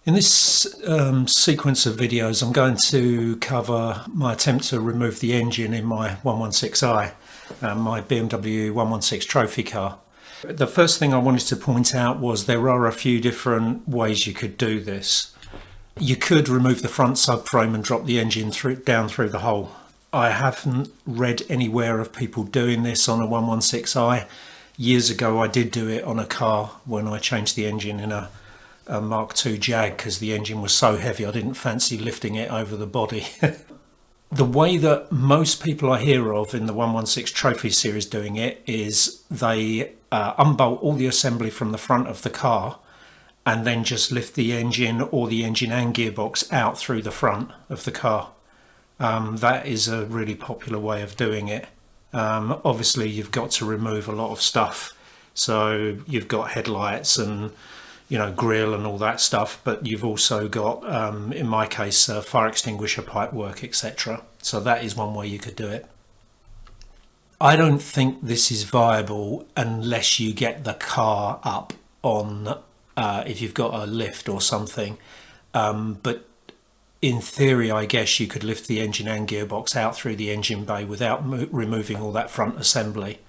In this sequence of videos, I'm going to cover my attempt to remove the engine in my 116i, my BMW 116 trophy car. The first thing I wanted to point out was there are a few different ways you could do this. You could remove the front subframe and drop the engine down through the hole. I haven't read anywhere of people doing this on a 116i. Years ago I did do it on a car when I changed the engine in a Mark II Jag because the engine was so heavy I didn't fancy lifting it over the body. The way that most people I hear of in the 116 Trophy series doing it is they unbolt all the assembly from the front of the car and then just lift the engine or the engine and gearbox out through the front of the car. That is a really popular way of doing it. Obviously you've got to remove a lot of stuff, so you've got headlights and grill and all that stuff, but you've also got in my case fire extinguisher, pipework, etc. So that is one way you could do it. I don't think this is viable unless you get the car up on if you've got a lift or something, but in theory I guess you could lift the engine and gearbox out through the engine bay without removing all that front assembly.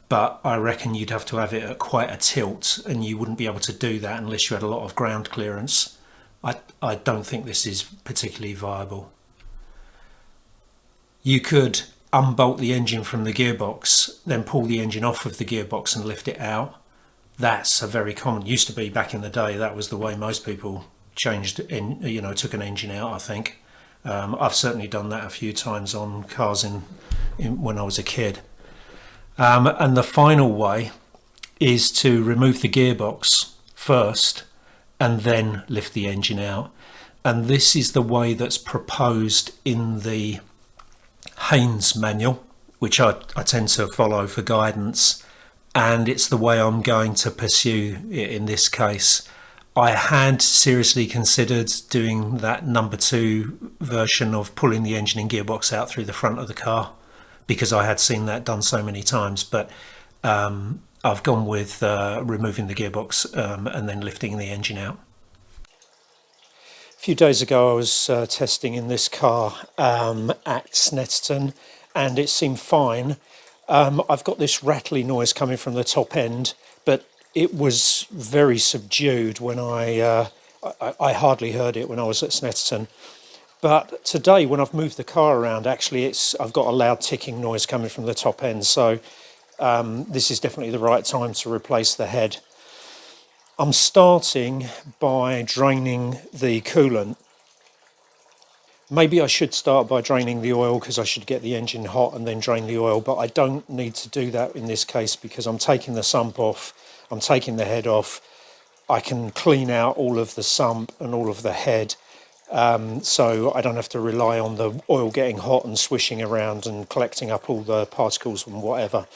But I reckon you'd have to have it at quite a tilt, and you wouldn't be able to do that unless you had a lot of ground clearance. I don't think this is particularly viable. You could unbolt the engine from the gearbox, then pull the engine off of the gearbox and lift it out. That's a very common, used to be back in the day, that was the way most people changed, took an engine out, I think. I've certainly done that a few times on cars when I was a kid. And the final way is to remove the gearbox first and then lift the engine out. And this is the way that's proposed in the Haynes manual, which I tend to follow for guidance. And it's the way I'm going to pursue it in this case. I had seriously considered doing that number 2 version of pulling the engine and gearbox out through the front of the car, because I had seen that done so many times, but I've gone with removing the gearbox and then lifting the engine out. A few days ago I was testing in this car at Snetterton, and it seemed fine. I've got this rattly noise coming from the top end, but it was very subdued when I hardly heard it when I was at Snetterton. But today, when I've moved the car around, actually I've got a loud ticking noise coming from the top end, so this is definitely the right time to replace the head. I'm starting by draining the coolant. Maybe I should start by draining the oil because I should get the engine hot and then drain the oil, but I don't need to do that in this case because I'm taking the sump off, I'm taking the head off. I can clean out all of the sump and all of the head. So I don't have to rely on the oil getting hot and swishing around and collecting up all the particles and whatever.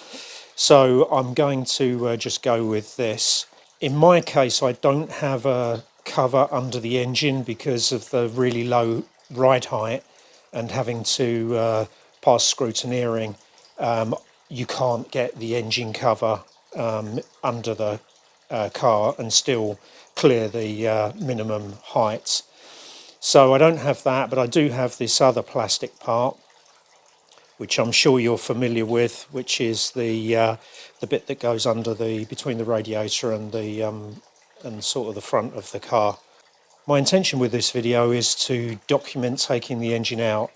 So I'm going to just go with this. In my case, I don't have a cover under the engine because of the really low ride height and having to pass scrutineering. You can't get the engine cover under the car and still clear the minimum height. So I don't have that, but I do have this other plastic part, which I'm sure you're familiar with, which is the bit that goes under between the radiator and the and sort of the front of the car. My intention with this video is to document taking the engine out.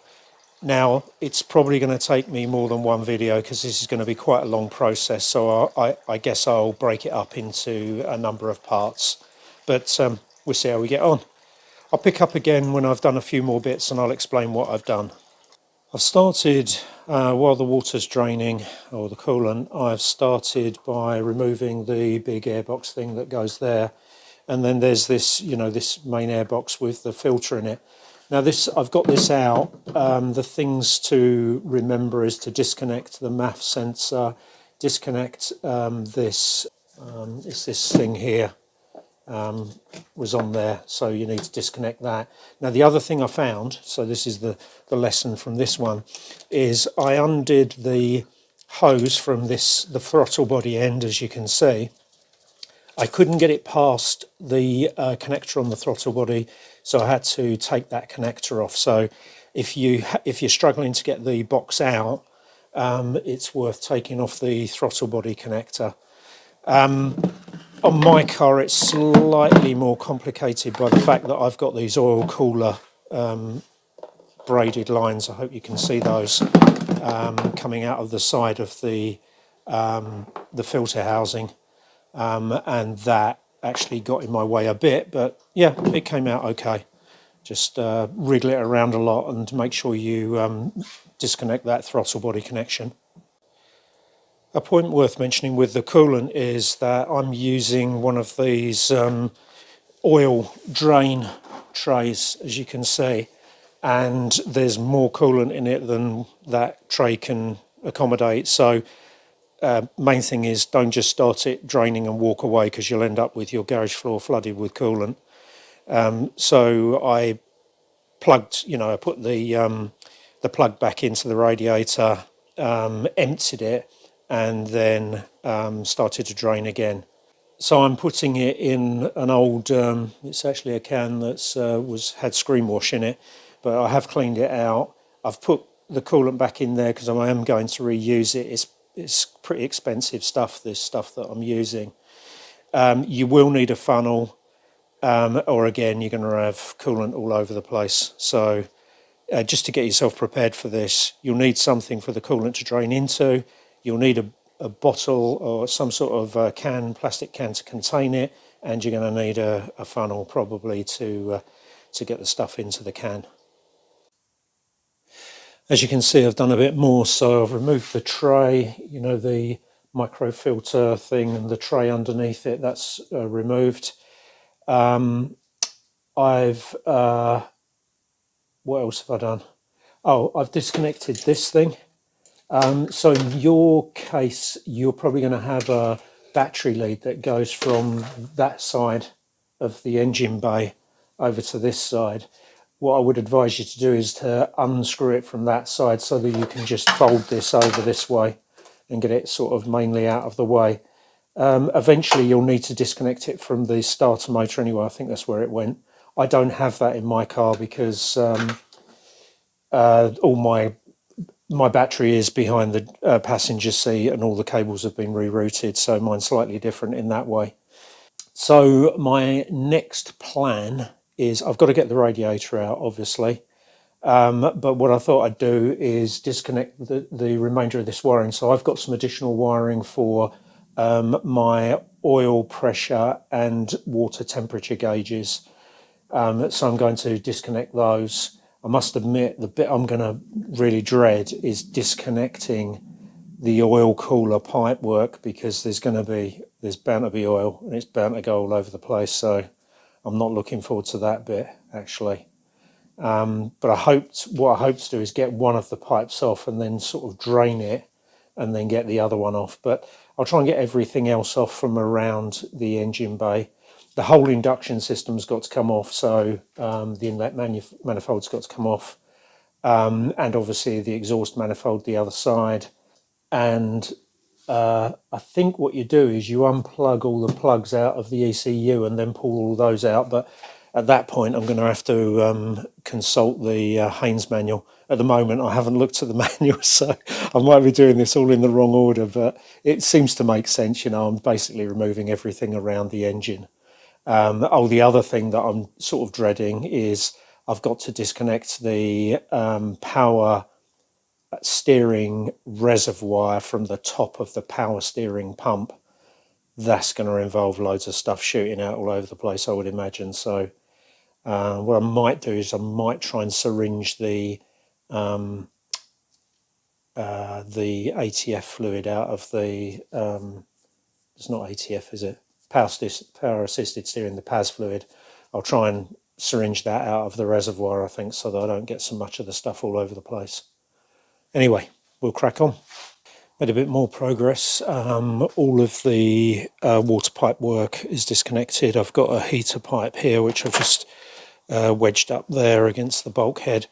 Now, it's probably going to take me more than one video because this is going to be quite a long process, so I guess I'll break it up into a number of parts, but we'll see how we get on. I'll pick up again when I've done a few more bits and I'll explain what I've done. I've started, while the water's draining, or the coolant, I've started by removing the big airbox thing that goes there. And then there's this, this main airbox with the filter in it. Now I've got this out. The things to remember is to disconnect the MAF sensor, disconnect this, it's this thing here. Was on there, so you need to disconnect that. Now the other thing I found, so this is the lesson from this one, is I undid the hose from the throttle body end, as you can see, I couldn't get it past the connector on the throttle body, so I had to take that connector off. So if you're struggling to get the box out, it's worth taking off the throttle body connector. On my car, it's slightly more complicated by the fact that I've got these oil cooler braided lines. I hope you can see those coming out of the side of the filter housing, and that actually got in my way a bit, but yeah, it came out okay. Just wriggle it around a lot and make sure you disconnect that throttle body connection. A point worth mentioning with the coolant is that I'm using one of these oil drain trays, as you can see, and there's more coolant in it than that tray can accommodate. So main thing is don't just start it draining and walk away, because you'll end up with your garage floor flooded with coolant. So I plugged, I put the plug back into the radiator, emptied it, and then started to drain again. So I'm putting it in an old, it's actually a can that's had screen wash in it, but I have cleaned it out. I've put the coolant back in there because I am going to reuse it. It's pretty expensive stuff, this stuff that I'm using. You will need a funnel, or again, you're going to have coolant all over the place. So just to get yourself prepared for this, you'll need something for the coolant to drain into. You'll need a bottle or some sort of plastic can to contain it, and you're going to need a funnel probably to get the stuff into the can. As you can see, I've done a bit more. So I've removed the tray, the microfilter thing, and the tray underneath it, that's removed. I've what else have I done? Oh, I've disconnected this thing. So in your case, you're probably going to have a battery lead that goes from that side of the engine bay over to this side. What I would advise you to do is to unscrew it from that side so that you can just fold this over this way and get it sort of mainly out of the way. Eventually you'll need to disconnect it from the starter motor anyway. I think that's where it went. I don't have that in my car because all my battery is behind the passenger seat and all the cables have been rerouted, so mine's slightly different in that way. So my next plan is I've got to get the radiator out, obviously. But what I thought I'd do is disconnect the remainder of this wiring. So I've got some additional wiring for my oil pressure and water temperature gauges. So I'm going to disconnect those. I must admit, the bit I'm going to really dread is disconnecting the oil cooler pipe work, because there's bound to be oil and it's bound to go all over the place. So I'm not looking forward to that bit, actually. But what I hope to do is get one of the pipes off and then sort of drain it and then get the other one off. But I'll try and get everything else off from around the engine bay. The whole induction system's got to come off, so the inlet manifold's got to come off, and obviously the exhaust manifold the other side. And I think what you do is you unplug all the plugs out of the ECU and then pull all those out. But at that point, I'm going to have to consult the Haynes manual. At the moment, I haven't looked at the manual, so I might be doing this all in the wrong order, but it seems to make sense. I'm basically removing everything around the engine. The other thing that I'm sort of dreading is I've got to disconnect the power steering reservoir from the top of the power steering pump. That's going to involve loads of stuff shooting out all over the place, I would imagine. So what I might do is I might try and syringe the ATF fluid out of the it's not ATF, is it? Power assisted steering, the PAS fluid. I'll try and syringe that out of the reservoir, I think, so that I don't get so much of the stuff all over the place. Anyway, we'll crack on. Made a bit more progress. All of the water pipe work is disconnected. I've got a heater pipe here which I've just wedged up there against the bulkhead,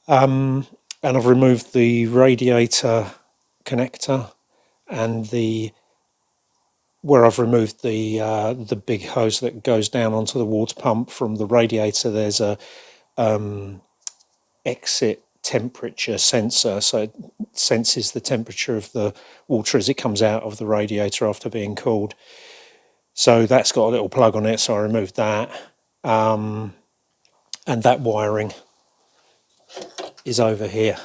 and I've removed the radiator connector and the where I've removed the big hose that goes down onto the water pump from the radiator, there's a exit temperature sensor, so it senses the temperature of the water as it comes out of the radiator after being cooled. So that's got a little plug on it, so I removed that. And that wiring is over here.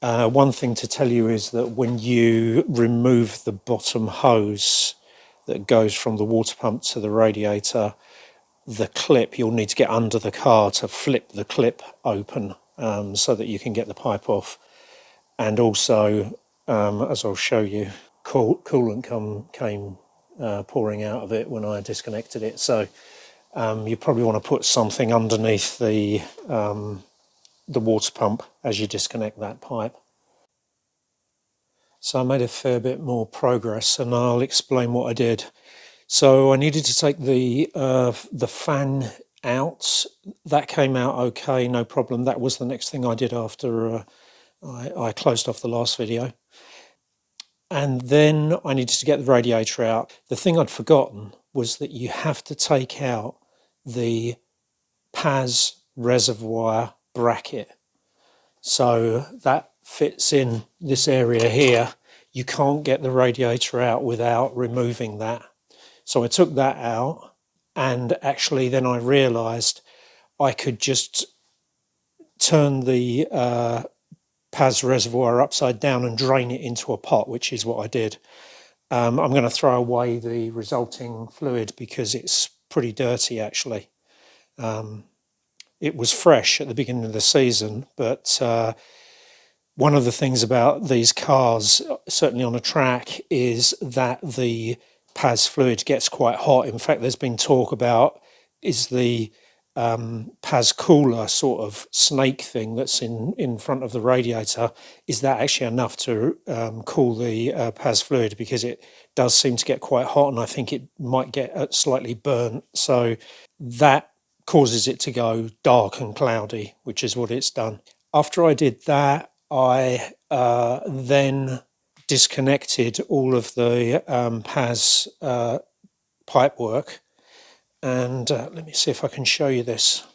One thing to tell you is that when you remove the bottom hose that goes from the water pump to the radiator, the clip, you'll need to get under the car to flip the clip open so that you can get the pipe off. And also, as I'll show you, coolant came pouring out of it when I disconnected it. So you probably want to put something underneath the water pump as you disconnect that pipe. So I made a fair bit more progress, and I'll explain what I did. So I needed to take the fan out. That came out okay, no problem. That was the next thing I did after I closed off the last video. And then I needed to get the radiator out. The thing I'd forgotten was that you have to take out the PAS reservoir bracket. So that fits in this area here. You can't get the radiator out without removing that. So I took that out, and actually then I realised I could just turn the PAS reservoir upside down and drain it into a pot, which is what I did. I'm going to throw away the resulting fluid because it's pretty dirty actually. It was fresh at the beginning of the season, but one of the things about these cars, certainly on a track, is that the PAS fluid gets quite hot. In fact, there's been talk about, is the PAS cooler sort of snake thing that's in front of the radiator, is that actually enough to cool the PAS fluid? Because it does seem to get quite hot, and I think it might get slightly burnt. So that causes it to go dark and cloudy, which is what it's done. After I did that, I then disconnected all of the PAS pipework, and let me see if I can show you this.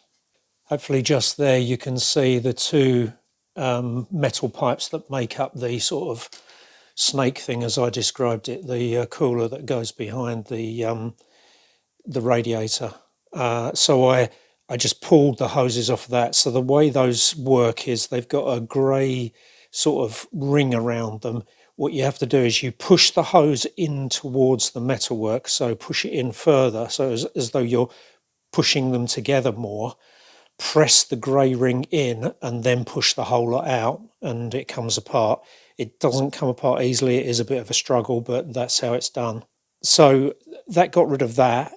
Hopefully just there you can see the two metal pipes that make up the sort of snake thing as I described it, the cooler that goes behind the radiator. So I just pulled the hoses off of that. So the way those work is they've got a grey sort of ring around them. What you have to do is you push the hose in towards the metalwork, so push it in further, so as though you're pushing them together more. Press the grey ring in and then push the whole lot out, and it comes apart. It doesn't come apart easily. It is a bit of a struggle, but that's how it's done. So that got rid of that.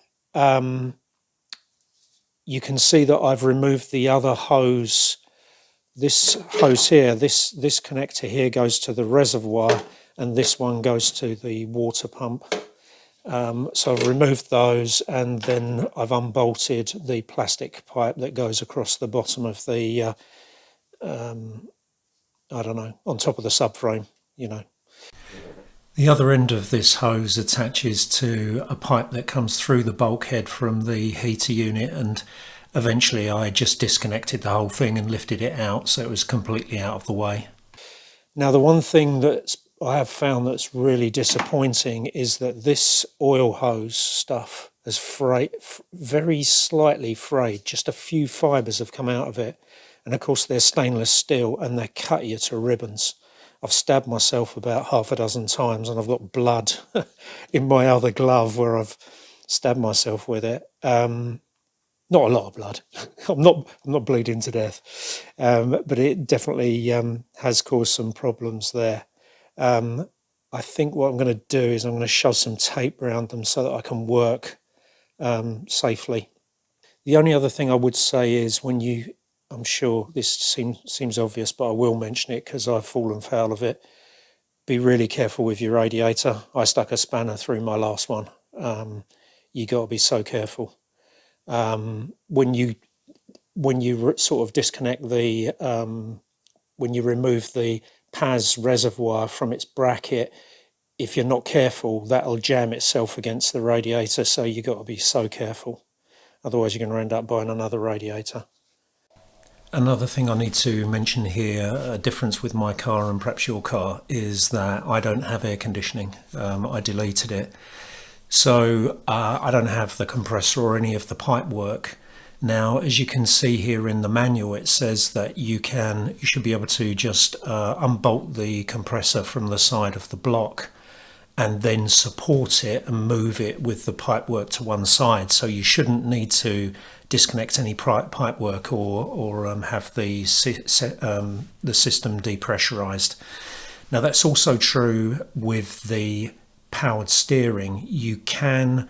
You can see that I've removed the other hose. This hose here, this connector here goes to the reservoir, and this one goes to the water pump. So I've removed those, and then I've unbolted the plastic pipe that goes across the bottom of the, I don't know, on top of the subframe, you know. The other end of this hose attaches to a pipe that comes through the bulkhead from the heater unit, and eventually I just disconnected the whole thing and lifted it out so it was completely out of the way. Now the one thing that I have found that's really disappointing is that this oil hose stuff has frayed, very slightly frayed, just a few fibres have come out of it, and of course they're stainless steel and they cut you to ribbons. I've stabbed myself about half a dozen times, and I've got blood in my other glove where I've stabbed myself with it. Not a lot of blood. I'm not bleeding to death, but it definitely has caused some problems there. I think what I'm going to do is I'm going to shove some tape around them so that I can work safely. The only other thing I would say is I'm sure this seems obvious, but I will mention it because I've fallen foul of it. Be really careful with your radiator. I stuck a spanner through my last one. You got to be so careful. When you sort of disconnect when you remove the PAS reservoir from its bracket, if you're not careful, that'll jam itself against the radiator, so you've got to be so careful. Otherwise you're going to end up buying another radiator. Another thing I need to mention here, a difference with my car and perhaps your car, is that I don't have air conditioning. I deleted it. So I don't have the compressor or any of the pipe work. Now, as you can see here in the manual, it says that you should be able to just unbolt the compressor from the side of the block and then support it and move it with the pipework to one side. So you shouldn't need to disconnect any pipework or have the system depressurized. Now that's also true with the powered steering. You can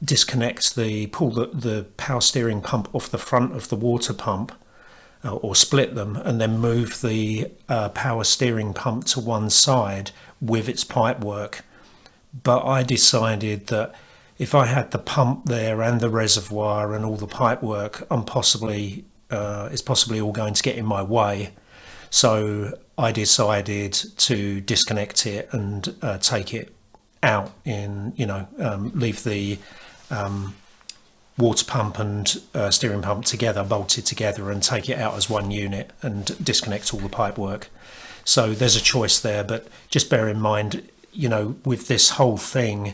disconnect pull the power steering pump off the front of the water pump, or split them, and then move the power steering pump to one side with its pipework. But I decided that if I had the pump there and the reservoir and all the pipework, it's possibly all going to get in my way. So I decided to disconnect it and take it out leave the water pump and steering pump together, bolted together, and take it out as one unit and disconnect all the pipework. So there's a choice there, but just bear in mind, with this whole thing,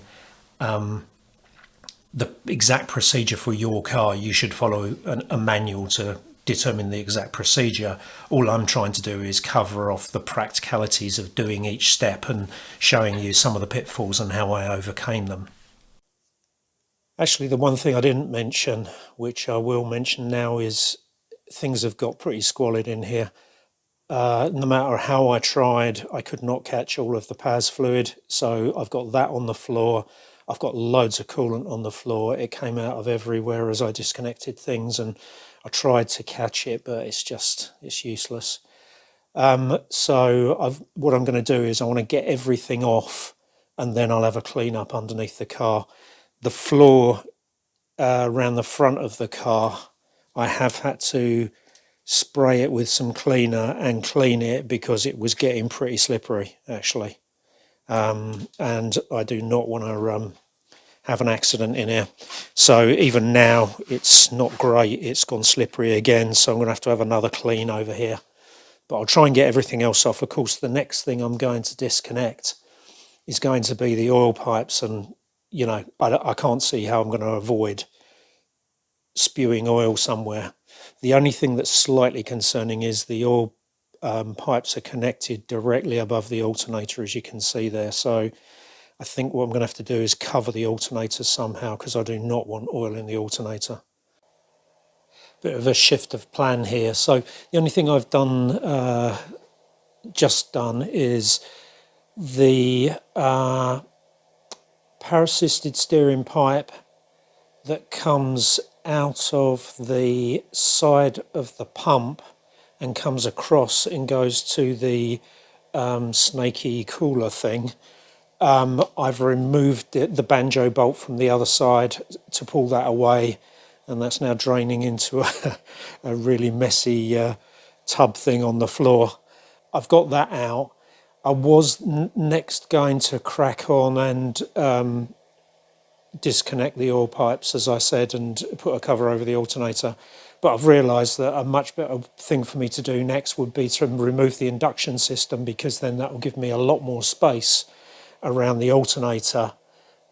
the exact procedure for your car, you should follow a manual to determine the exact procedure. All I'm trying to do is cover off the practicalities of doing each step and showing you some of the pitfalls and how I overcame them. Actually, the one thing I didn't mention, which I will mention now, is things have got pretty squalid in here. No matter how I tried, I could not catch all of the PAS fluid. So I've got that on the floor. I've got loads of coolant on the floor. It came out of everywhere as I disconnected things, and I tried to catch it, but it's useless. So what I'm going to do is I want to get everything off, and then I'll have a clean up underneath the car. The floor around the front of the car, I have had to spray it with some cleaner and clean it because it was getting pretty slippery, actually. And I do not want to have an accident in here. So even now, it's not great. It's gone slippery again, so I'm going to have another clean over here. But I'll try and get everything else off. Of course, the next thing I'm going to disconnect is going to be the oil pipes, and I can't see how I'm going to avoid spewing oil somewhere. The only thing that's slightly concerning is the oil pipes are connected directly above the alternator, as you can see there. So I think what I'm going to have to do is cover the alternator somehow, because I do not want oil in the alternator. Bit of a shift of plan here. So the only thing I've just done is the power assisted steering pipe that comes out of the side of the pump and comes across and goes to the snaky cooler thing. I've removed the banjo bolt from the other side to pull that away, and that's now draining into a really messy tub thing on the floor. I've got that out. I was next going to crack on and disconnect the oil pipes, as I said, and put a cover over the alternator. But I've realised that a much better thing for me to do next would be to remove the induction system, because then that will give me a lot more space around the alternator,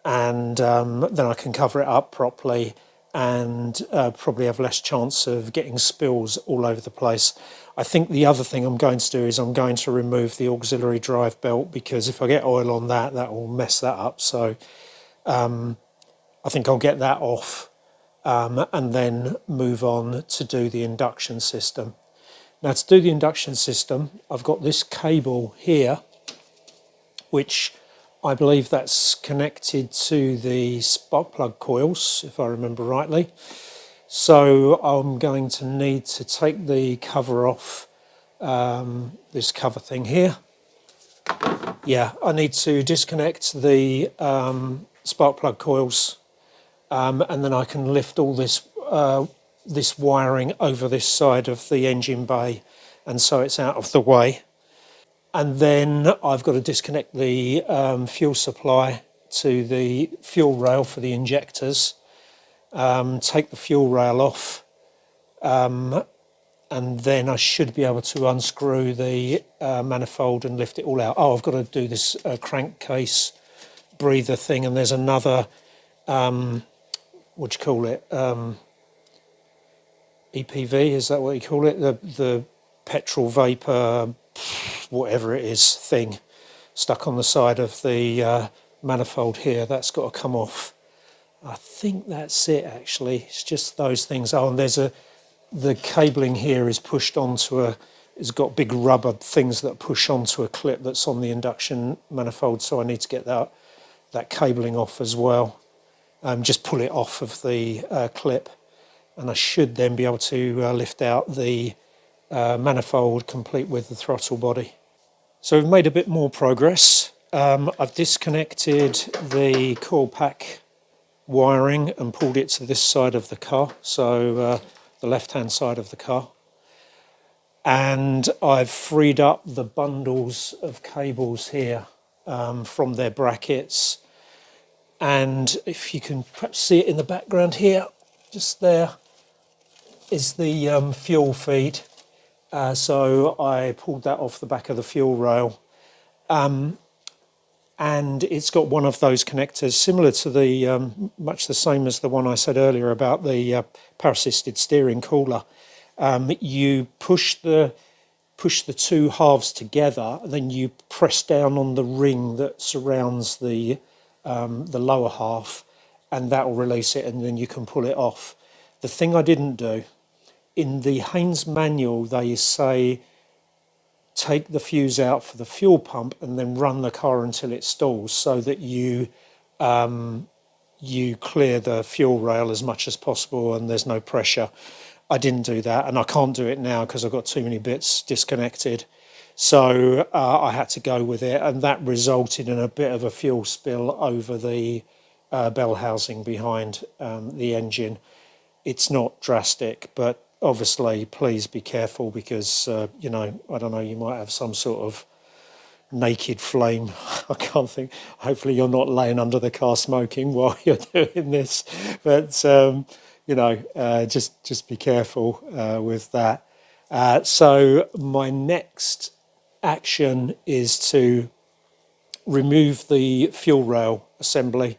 and then I can cover it up properly and probably have less chance of getting spills all over the place. I think the other thing I'm going to do is I'm going to remove the auxiliary drive belt, because if I get oil on that will mess that up. So I think I'll get that off and then move on to do the induction system. Now, to do the induction system, I've got this cable here, which I believe that's connected to the spark plug coils, if I remember rightly. So I'm going to need to take the cover off this cover thing here. Yeah, I need to disconnect the spark plug coils, and then I can lift all this wiring over this side of the engine bay, and so it's out of the way. And then I've got to disconnect the fuel supply to the fuel rail for the injectors, take the fuel rail off, and then I should be able to unscrew the manifold and lift it all out. Oh, I've got to do this crankcase breather thing, and there's another, what do you call it, EPV, is that what you call it? The petrol vapour, whatever it is, thing stuck on the side of the manifold here. That's got to come off. I think that's it, actually. It's just those things. Oh, and the cabling here is pushed onto it's got big rubber things that push onto a clip that's on the induction manifold, so I need to get that cabling off as well. Just pull it off of the clip, and I should then be able to lift out the manifold complete with the throttle body. So we've made a bit more progress. I've disconnected the coil pack wiring and pulled it to this side of the car, so the left-hand side of the car. And I've freed up the bundles of cables here from their brackets. And if you can perhaps see it in the background here, just there is the fuel feed. So I pulled that off the back of the fuel rail. And it's got one of those connectors similar to the much the same as the one I said earlier about the power assisted steering cooler. You push the two halves together, then you press down on the ring that surrounds the lower half, and that will release it, and then you can pull it off. The thing I didn't do, in the Haynes manual they say take the fuse out for the fuel pump and then run the car until it stalls, so that you clear the fuel rail as much as possible and there's no pressure. I didn't do that, and I can't do it now because I've got too many bits disconnected. So I had to go with it, and that resulted in a bit of a fuel spill over the bell housing behind the engine. It's not drastic, but obviously please be careful, because you know, I don't know, you might have some sort of naked flame. I can't think. Hopefully you're not laying under the car smoking while you're doing this, but you know, just be careful with that. So my next action is to remove the fuel rail assembly,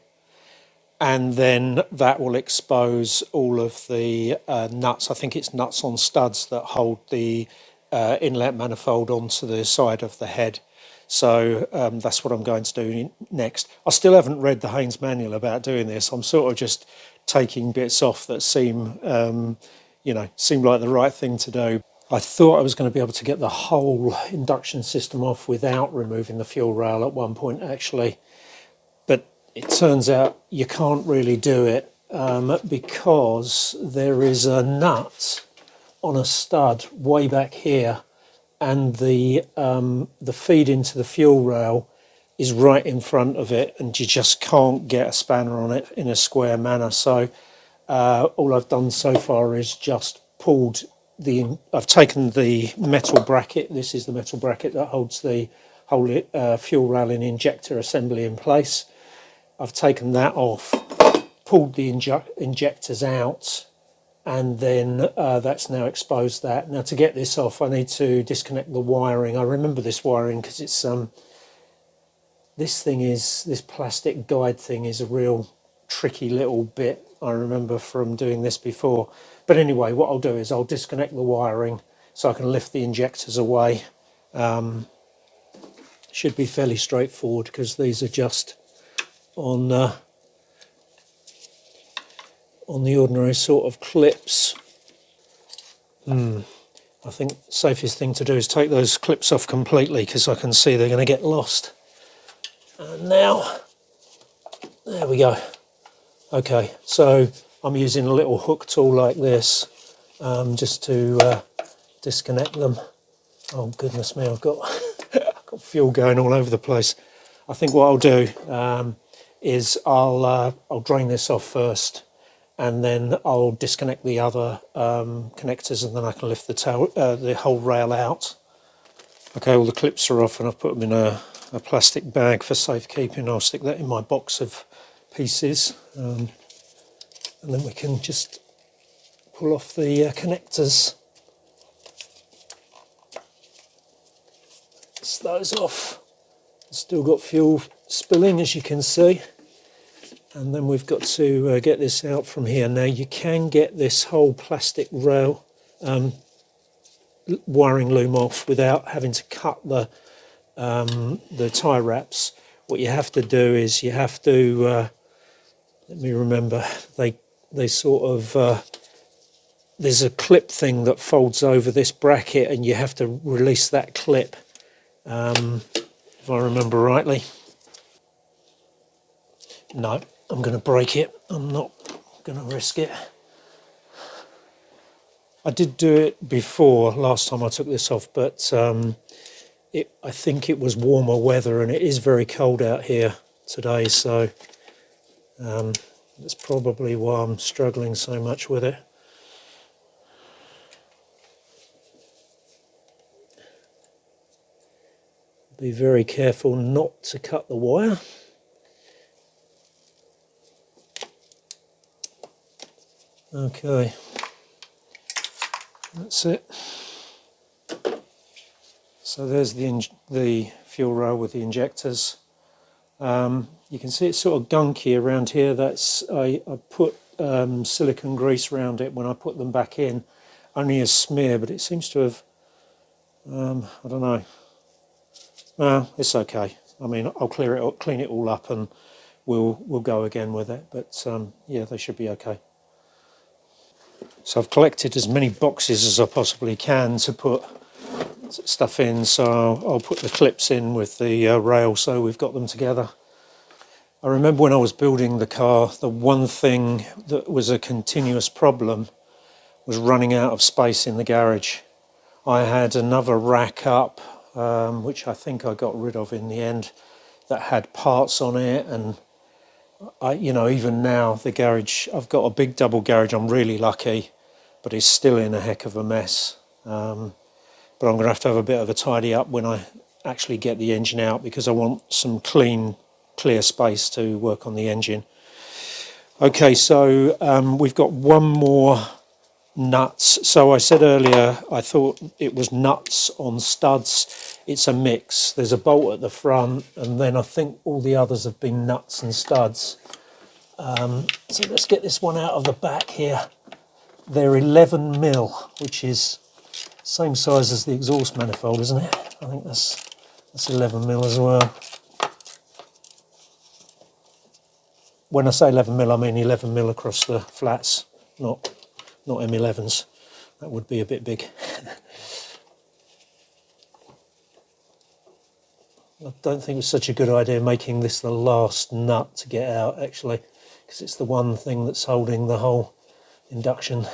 and then that will expose all of the nuts. I think it's nuts on studs that hold the inlet manifold onto the side of the head. So that's what I'm going to do next. I still haven't read the Haynes manual about doing this. I'm sort of just taking bits off that seem like the right thing to do. I thought I was going to be able to get the whole induction system off without removing the fuel rail at one point, actually. But it turns out you can't really do it because there is a nut on a stud way back here, and the feed into the fuel rail is right in front of it, and you just can't get a spanner on it in a square manner. So all I've done so far is just pulled I've taken the metal bracket. This is the metal bracket that holds the whole fuel rail and injector assembly in place. I've taken that off, pulled the injectors out, and then that's now exposed that. Now to get this off, I need to disconnect the wiring. I remember this wiring because it's this plastic guide thing is a real tricky little bit. I remember from doing this before. But anyway, what I'll do is I'll disconnect the wiring so I can lift the injectors away. Should be fairly straightforward because these are just on the ordinary sort of clips. I think the safest thing to do is take those clips off completely, because I can see they're going to get lost. And now, there we go. Okay, so I'm using a little hook tool like this just to disconnect them. Oh goodness me, I've got I've got fuel going all over the place. I think what I'll do is I'll drain this off first, and then I'll disconnect the other connectors, and then I can lift the whole rail out. Okay, all the clips are off and I've put them in a plastic bag for safekeeping. I'll stick that in my box of pieces, and then we can just pull off the connectors. It's those off. Still got fuel spilling, as you can see. And then we've got to get this out from here. Now you can get this whole plastic rail wiring loom off without having to cut the tie wraps. What you have to do is you have to let me remember. They sort of there's a clip thing that folds over this bracket, and you have to release that clip. If I remember rightly. No, I'm going to break it. I'm not going to risk it. I did do it before, last time I took this off, but I think it was warmer weather and it is very cold out here today, so that's probably why I'm struggling so much with it. Be very careful not to cut the wire. Okay, that's it. So there's the fuel rail with the injectors. You can see it's sort of gunky around here. That's I put silicone grease around it when I put them back in, only a smear, but it seems to have, I don't know. No, it's okay. I mean, I'll clean it all up, and we'll go again with it. But yeah, they should be okay. So I've collected as many boxes as I possibly can to put stuff in. So I'll put the clips in with the rail, so we've got them together. I remember when I was building the car, the one thing that was a continuous problem was running out of space in the garage. I had another rack up, which I think I got rid of in the end, that had parts on it, and even now the garage, I've got a big double garage. I'm really lucky, but it's still in a heck of a mess. But I'm going to have a bit of a tidy up when I actually get the engine out, because I want some clear space to work on the engine. Okay, so we've got one more nuts. So I said earlier I thought it was nuts on studs. It's a mix. There's a bolt at the front, and then I think all the others have been nuts and studs. So let's get this one out of the back here. They're 11mm, which is same size as the exhaust manifold, isn't it? I think that's 11mm as well. When I say 11mm, I mean 11mm across the flats, not M11s. That would be a bit big. I don't think it's such a good idea making this the last nut to get out, actually, because it's the one thing that's holding the whole induction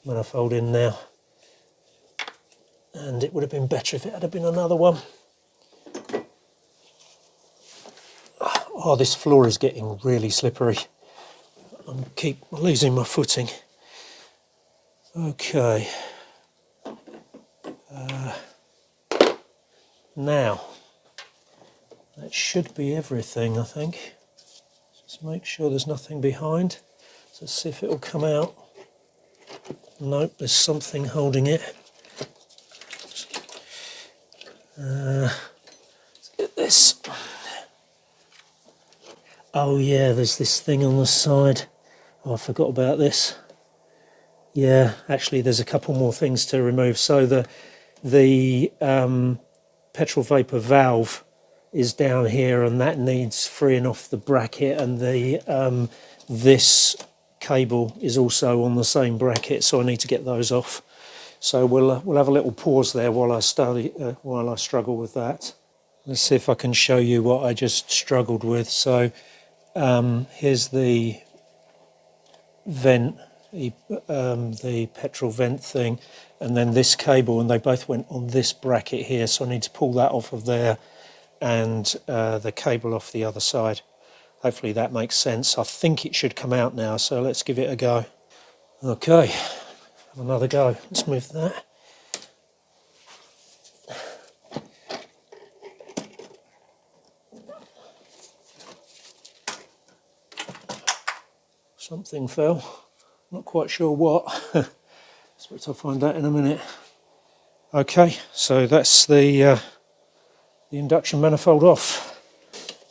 manifold in now. And it would have been better if it had been another one. Oh, this floor is getting really slippery. I keep losing my footing. Okay. Now, that should be everything, I think. Just make sure there's nothing behind. So let's see if it'll come out. Nope, there's something holding it. Let's get this. Oh yeah, there's this thing on the side. Oh, I forgot about this. Yeah, actually there's a couple more things to remove. So the petrol vapor valve is down here, and that needs freeing off the bracket, and the this cable is also on the same bracket, so I need to get those off. So we'll have a little pause there while I struggle with that. Let's see if I can show you what I just struggled with. So here's the vent, the petrol vent thing, and then this cable, and they both went on this bracket here, so I need to pull that off of there, and the cable off the other side. Hopefully that makes sense. I think it should come out now, so let's give it a go. Okay, have another go. Let's move that. Something fell. Not quite sure what. Expect I'll find that in a minute. Okay, so that's the induction manifold off.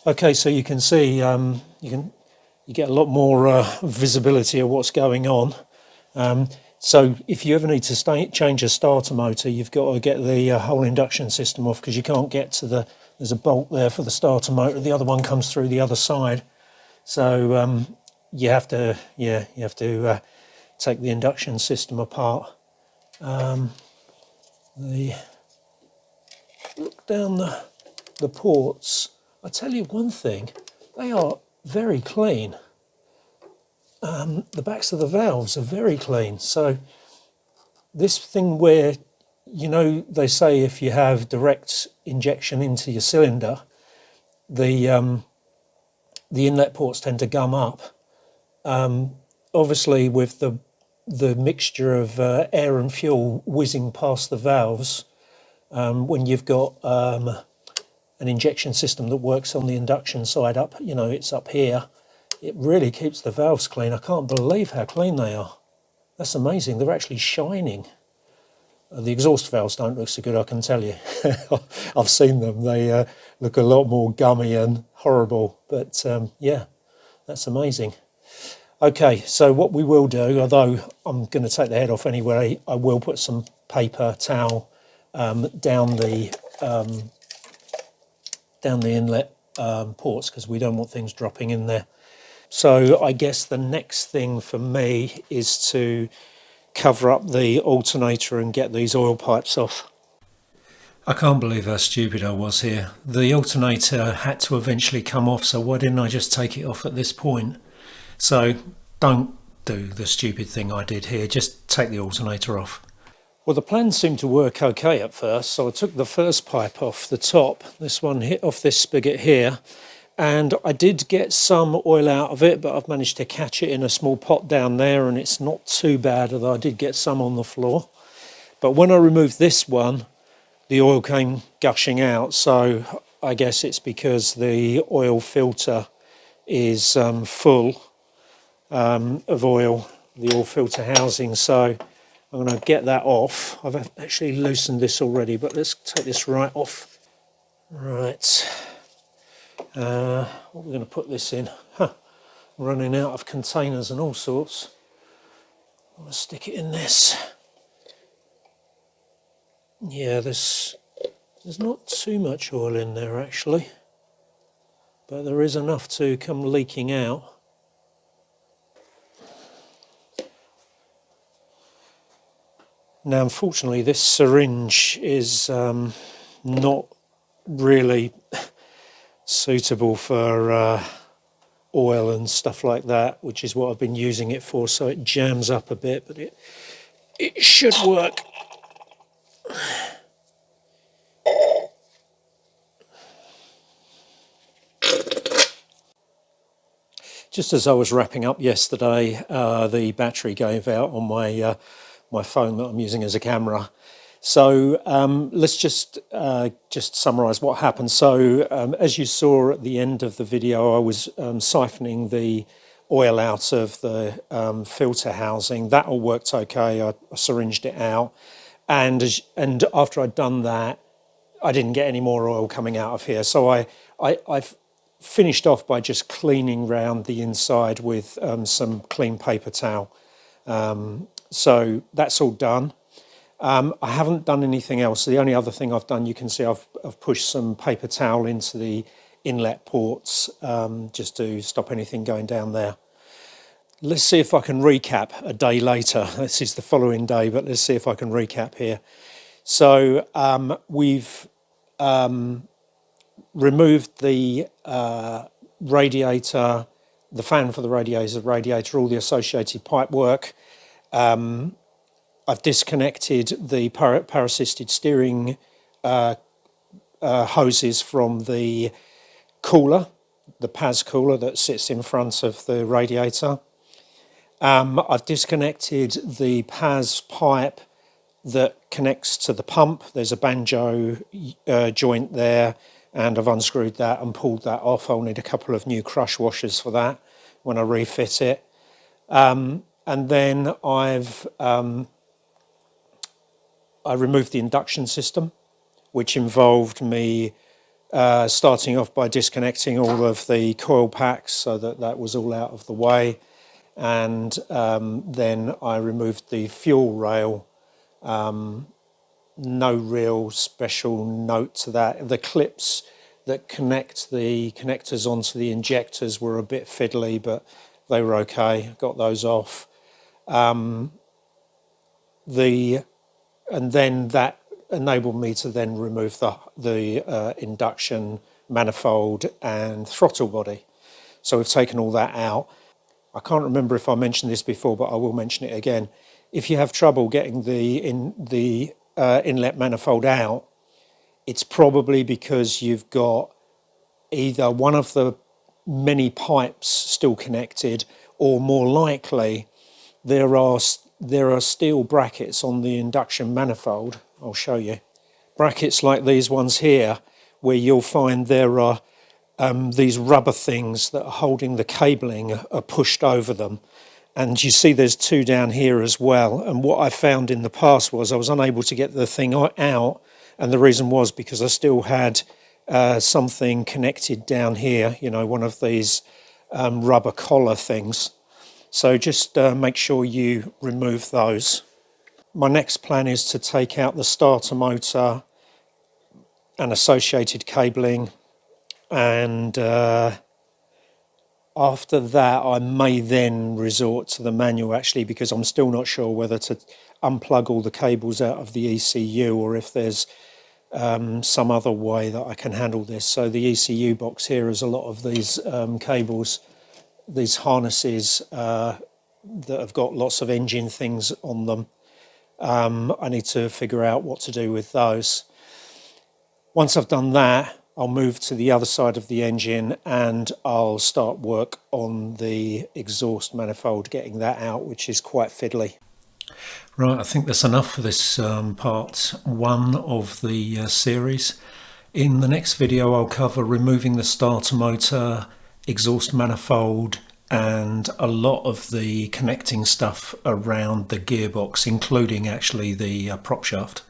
Okay, so you can see you get a lot more visibility of what's going on. So if you ever need to change a starter motor, you've got to get the whole induction system off, because you can't get to there's a bolt there for the starter motor. The other one comes through the other side. So you have to take the induction system apart. Look down the ports. I tell you one thing, they are very clean. The backs of the valves are very clean. So this thing where, they say if you have direct injection into your cylinder, the inlet ports tend to gum up. Obviously, with the mixture of air and fuel whizzing past the valves, when you've got an injection system that works on the induction side up, it's up here, it really keeps the valves clean. I can't believe how clean they are. That's amazing. They're actually shining. The exhaust valves don't look so good, I can tell you. I've seen them. They look a lot more gummy and horrible. But yeah, that's amazing. Okay, so what we will do, although I'm going to take the head off anyway, I will put some paper towel down the inlet ports, because we don't want things dropping in there. So I guess the next thing for me is to cover up the alternator and get these oil pipes off. I can't believe how stupid I was here. The alternator had to eventually come off, so why didn't I just take it off at this point? So don't do the stupid thing I did here, just take the alternator off. Well, the plan seemed to work okay at first, so I took the first pipe off the top, this one hit off this spigot here, and I did get some oil out of it, but I've managed to catch it in a small pot down there, and it's not too bad, although I did get some on the floor. But when I removed this one, the oil came gushing out, so I guess it's because the oil filter is full of oil, the oil filter housing. So I'm going to get that off. I've actually loosened this already, but let's take this right off. Right. What we're going to put this in? Running out of containers and all sorts. I'm going to stick it in this. Yeah, there's not too much oil in there actually, but there is enough to come leaking out. Now, unfortunately, this syringe is not really suitable for oil and stuff like that, which is what I've been using it for, so it jams up a bit, but it should work. Just as I was wrapping up yesterday, the battery gave out on my phone that I'm using as a camera. So let's just summarise what happened. So as you saw at the end of the video, I was siphoning the oil out of the filter housing. That all worked okay. I syringed it out, and after I'd done that, I didn't get any more oil coming out of here. So I've finished off by just cleaning round the inside with some clean paper towel. So that's all done. I haven't done anything else. The only other thing I've done, you can see I've pushed some paper towel into the inlet ports just to stop anything going down there. Let's see if I can recap a day later. This is the following day, but let's see if I can recap here. So we've removed the radiator, the fan for the radiator, all the associated pipe work. I've disconnected the para-assisted steering hoses from the cooler, the PAS cooler that sits in front of the radiator. I've disconnected the PAS pipe that connects to the pump. There's a banjo joint there, and I've unscrewed that and pulled that off. I'll need a couple of new crush washers for that when I refit it. And then I removed the induction system, which involved me starting off by disconnecting all of the coil packs so that that was all out of the way. And then I removed the fuel rail. No real special note to that. The clips that connect the connectors onto the injectors were a bit fiddly, but they were okay. Got those off. And then that enabled me to then remove the induction manifold and throttle body. So we've taken all that out. I can't remember if I mentioned this before, but I will mention it again. If you have trouble getting the inlet manifold out, it's probably because you've got either one of the many pipes still connected, or more likely there are steel brackets on the induction manifold. I'll show you. Brackets like these ones here, where you'll find there are these rubber things that are holding the cabling are pushed over them. And you see there's two down here as well. And what I found in the past was I was unable to get the thing out. And the reason was because I still had something connected down here, you know, one of these rubber collar things. So just make sure you remove those. My next plan is to take out the starter motor and associated cabling, and after that I may then resort to the manual, actually, because I'm still not sure whether to unplug all the cables out of the ECU or if there's some other way that I can handle this. So the ECU box here has a lot of these cables, these harnesses that have got lots of engine things on them. I need to figure out what to do with those. Once I've done that, I'll move to the other side of the engine and I'll start work on the exhaust manifold, getting that out, which is quite fiddly. Right, I think that's enough for this part one of the series. In the next video I'll cover removing the starter motor, exhaust manifold, and a lot of the connecting stuff around the gearbox, including actually the prop shaft.